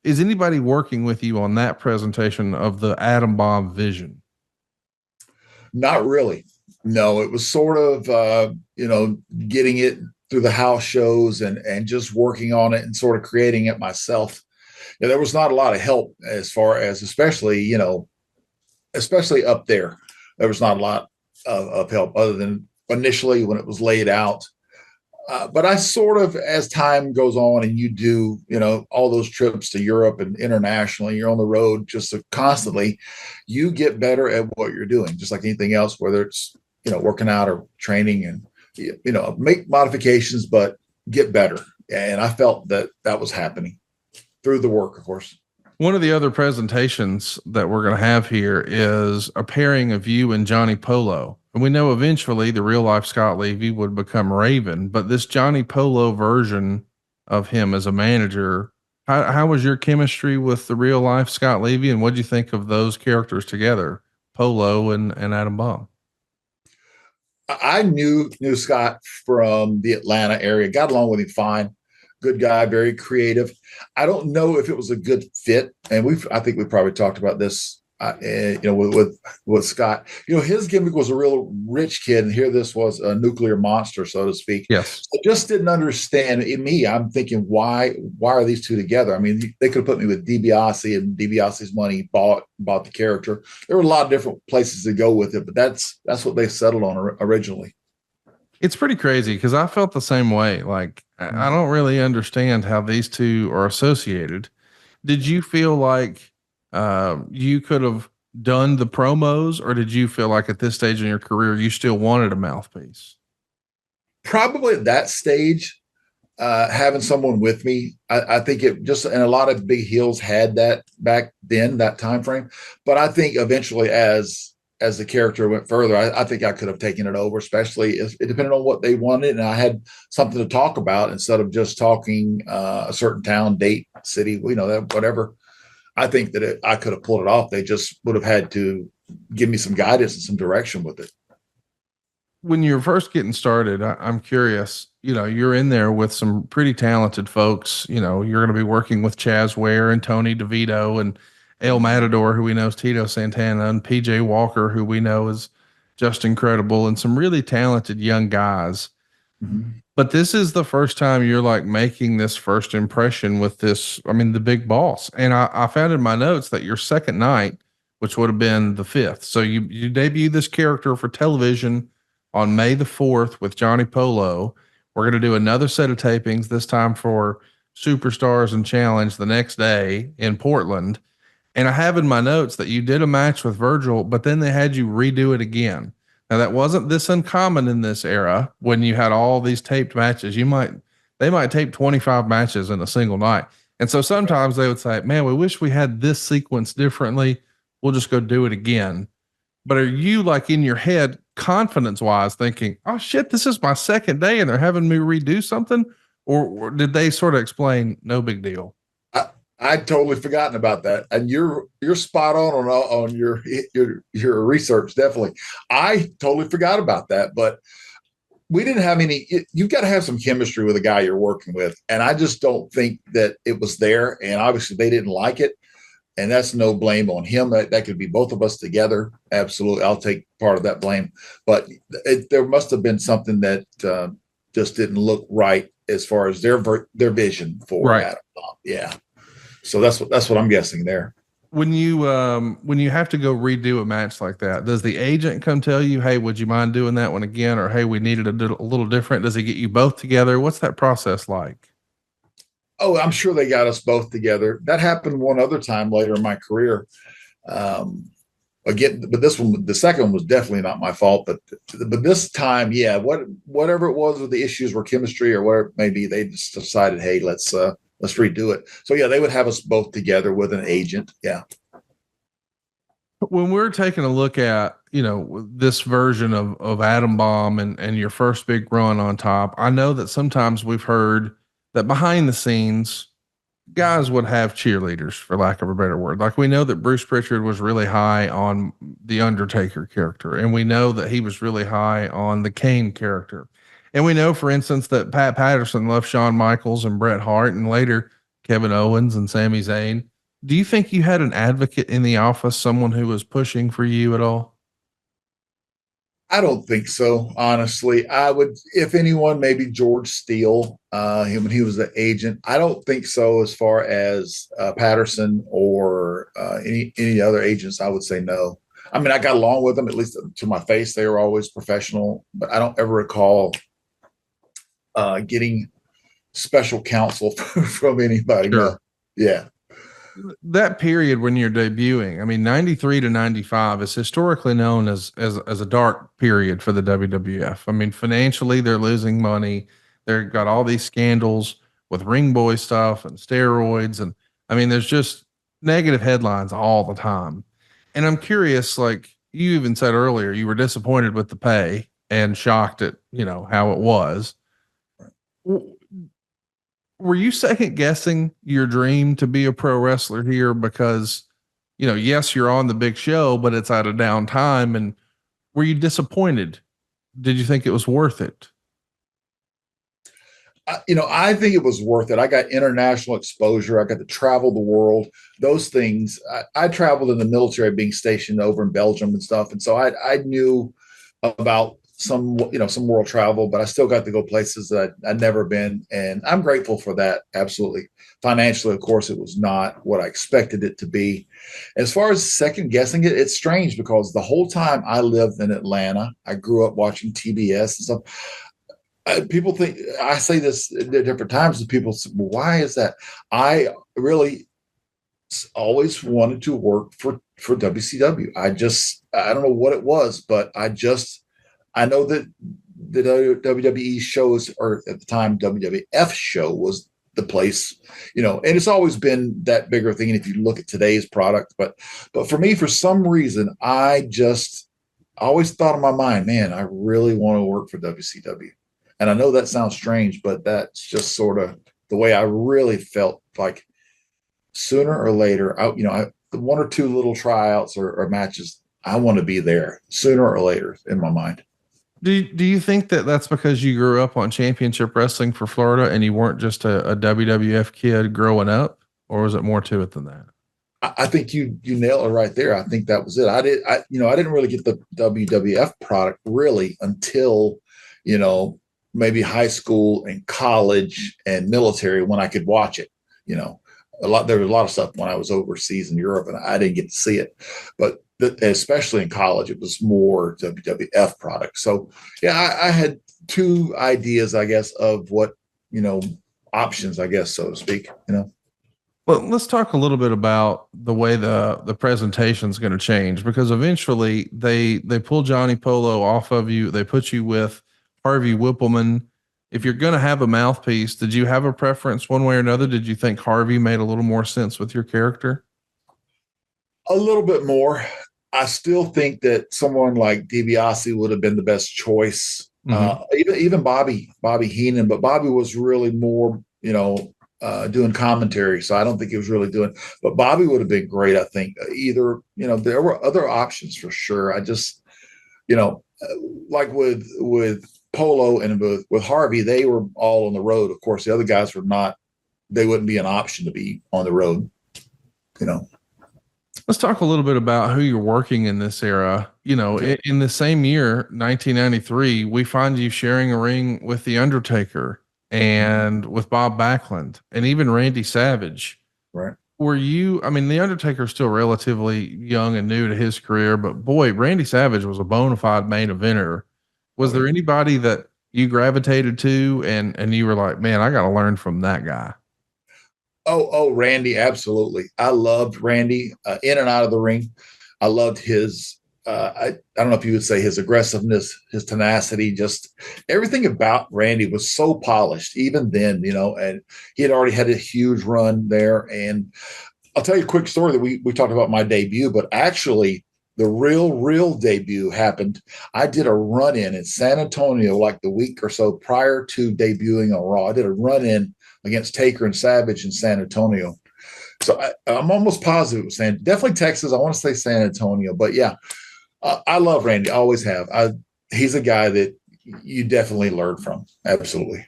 is anybody working with you on that presentation of the Adam Bomb vision? Not really. No, it was sort of, getting it through the house shows and just working on it and sort of creating it myself. There was not a lot of help as far as, especially up there. There was not a lot of help other than initially when it was laid out. But I sort of, as time goes on and you do, all those trips to Europe and internationally, you're on the road just constantly, you get better at what you're doing, just like anything else, whether it's, working out or training and, make modifications, but get better. And I felt that that was happening through the work, of course. One of the other presentations that we're going to have here is a pairing of you and Johnny Polo. And we know eventually the real life Scott Levy would become Raven, but this Johnny Polo version of him as a manager, how was your chemistry with the real life Scott Levy? And what do you think of those characters together, Polo and Adam Bomb? I knew Scott from the Atlanta area, got along with him fine. Good guy, very creative. I don't know if it was a good fit, and I think we probably talked about this, with Scott. His gimmick was a real rich kid, and here this was a nuclear monster, so to speak. Yes, I just didn't understand. In me, I'm thinking, why are these two together? I mean, they could have put me with DiBiase, and DiBiase's money bought the character. There were a lot of different places to go with it, but that's what they settled on originally. It's pretty crazy because I felt the same way. Like, I don't really understand how these two are associated. Did you feel like you could have done the promos, or did you feel like at this stage in your career, you still wanted a mouthpiece? Probably at that stage, having someone with me, I think it just, and a lot of big heels had that back then, that time frame. But I think eventually as the character went further, I think I could have taken it over, especially if it depended on what they wanted. And I had something to talk about instead of just talking a certain town, date, city, whatever. I think that I could have pulled it off. They just would have had to give me some guidance and some direction with it. When you're first getting started, I'm curious, you're in there with some pretty talented folks. You're going to be working with Chaz Ware and Tony DeVito and El Matador, who we know is Tito Santana, and PJ Walker, who we know is just incredible, and some really talented young guys. Mm-hmm. But this is the first time you're like making this first impression with this, the big boss. And I found in my notes that your second night, which would have been the 5th. So you debut this character for television on May the 4th with Johnny Polo. We're going to do another set of tapings, this time for Superstars and Challenge the next day in Portland. And I have in my notes that you did a match with Virgil, but then they had you redo it again. Now that wasn't this uncommon in this era when you had all these taped matches. They might tape 25 matches in a single night. And so sometimes they would say, man, we wish we had this sequence differently. We'll just go do it again. But are you like in your head, confidence wise, thinking, oh shit, this is my second day and they're having me redo something? Or did they sort of explain, no big deal? I'd totally forgotten about that, and you're spot on your research. Definitely, I totally forgot about that. But we didn't have any. You've got to have some chemistry with the guy you're working with, and I just don't think that it was there. And obviously, they didn't like it, and that's no blame on him. That could be both of us together. Absolutely, I'll take part of that blame. But there must have been something that just didn't look right as far as their vision for Adam Bomb. Yeah. So that's what I'm guessing there. When you have to go redo a match like that, does the agent come tell you, hey, would you mind doing that one again? Or, hey, we needed a little different. Does he get you both together? What's that process like? Oh, I'm sure they got us both together. That happened one other time later in my career. Again, but the second one was definitely not my fault, but this time, yeah, whatever it was with the issues were chemistry or whatever it may be, they just decided, hey, let's redo it. So yeah, they would have us both together with an agent. Yeah. When we're taking a look at, this version of Adam Bomb and your first big run on top, I know that sometimes we've heard that behind the scenes guys would have cheerleaders, for lack of a better word. Like we know that Bruce Pritchard was really high on the Undertaker character. And we know that he was really high on the Kane character. And we know, for instance, that Pat Patterson loved Shawn Michaels and Bret Hart, and later Kevin Owens and Sami Zayn. Do you think you had an advocate in the office, someone who was pushing for you at all? I don't think so, honestly. I would, if anyone, maybe George Steele, him when he was the agent. I don't think so. As far as Patterson or any other agents, I would say no. I mean, I got along with them, at least to my face. They were always professional, but I don't ever recall getting special counsel from anybody. No. Sure. Yeah. That period when you're debuting, I mean, 93 to 95 is historically known as a dark period for the WWF. I mean, financially, they're losing money. They've got all these scandals with ring boy stuff and steroids. And I mean, there's just negative headlines all the time. And I'm curious, like you even said earlier, you were disappointed with the pay and shocked at, how it was. Were you second guessing your dream to be a pro wrestler here because, yes, you're on the big show, but it's at a down time? And were you disappointed? Did you think it was worth it? I think it was worth it. I got international exposure. I got to travel the world. Those things. I traveled in the military, being stationed over in Belgium and stuff, and so I knew about some world travel, but I still got to go places that I'd never been, and I'm grateful for that. Absolutely. Financially, of course, it was not what I expected it to be. As far as second guessing it, it's strange because the whole time I lived in Atlanta, I grew up watching TBS and stuff. People think I say this at different times, and people say, well, why is that? I really always wanted to work for WCW. I don't know what it was, but I know that the WWE shows, or at the time WWF show, was the place, and it's always been that bigger thing. And if you look at today's product, but for me, for some reason, I just always thought in my mind, man, I really want to work for WCW. And I know that sounds strange, but that's just sort of the way I really felt. Like sooner or later, the one or two little tryouts or matches, I want to be there sooner or later in my mind. Do you think that that's because you grew up on championship wrestling for Florida and you weren't just a WWF kid growing up, or was it more to it than that? I think you nailed it right there. I think that was it. I didn't really get the WWF product really until, maybe high school and college and military, when I could watch it. There was a lot of stuff when I was overseas in Europe and I didn't get to see it, but especially in college, it was more WWF products. So yeah, I had two ideas, I guess, of what, options, I guess, so to speak, Well, let's talk a little bit about the way the presentation is going to change, because eventually they pull Johnny Polo off of you. They put you with Harvey Whippleman. If you're going to have a mouthpiece, did you have a preference one way or another? Did you think Harvey made a little more sense with your character? A little bit more. I still think that someone like DiBiase would have been the best choice. Even Bobby Heenan, but Bobby was really more, doing commentary. So I don't think he was really doing, but Bobby would have been great. I think either, there were other options for sure. I just, like with Polo and with Harvey, they were all on the road. Of course, the other guys were not, they wouldn't be an option to be on the road, Let's talk a little bit about who you're working in this era. Okay. In the same year, 1993, we find you sharing a ring with The Undertaker and with Bob Backlund and even Randy Savage. Right. I mean, The Undertaker's still relatively young and new to his career, but boy, Randy Savage was a bona fide main eventer. Was there anybody that you gravitated to and you were like, man, I got to learn from that guy? Oh, Randy, absolutely. I loved Randy in and out of the ring. I loved his, I don't know if you would say his aggressiveness, his tenacity, just everything about Randy was so polished, even then, and he had already had a huge run there. And I'll tell you a quick story that we talked about my debut, but actually the real debut happened. I did a run in San Antonio, like the week or so prior to debuting on Raw. I did a run in against Taker and Savage in San Antonio. So I'm almost positive it was definitely Texas. I want to say San Antonio, but yeah, I love Randy. I always have. He's a guy that you definitely learn from. Absolutely.